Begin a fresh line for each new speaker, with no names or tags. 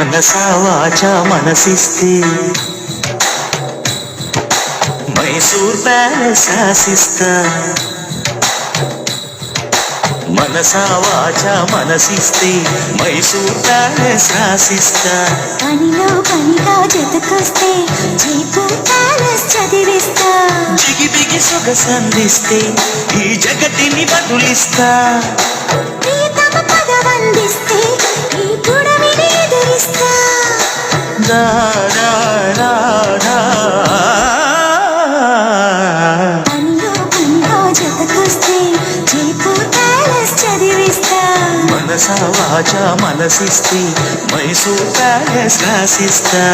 మనసా వాచా మనసిస్తే మైసూర్ ప్యాలెస్ రాసిస్తా మనసా వాచా మనసిస్తే మైసూర్ ప్యాలెస్ రాసిస్తా
పనిలో పనిగా జతకొస్తే జైపూర్ ప్యాలెస్ చదివిస్తా
జిగి బిగి సొగసందిస్తే ఈ జగతిని బదులిస్తా
ప్రియతమ పదవందిస్తే ఈ పుడమిని ఎదురిస్తా
దా దా దా దా.
పనిలో పనిగా జతకొస్తే జైపూర్ ప్యాలెస్ చదివిస్తా
మనసా వాచా మనసిస్తే మైసూర్ ప్యాలెస్ రాసిస్తా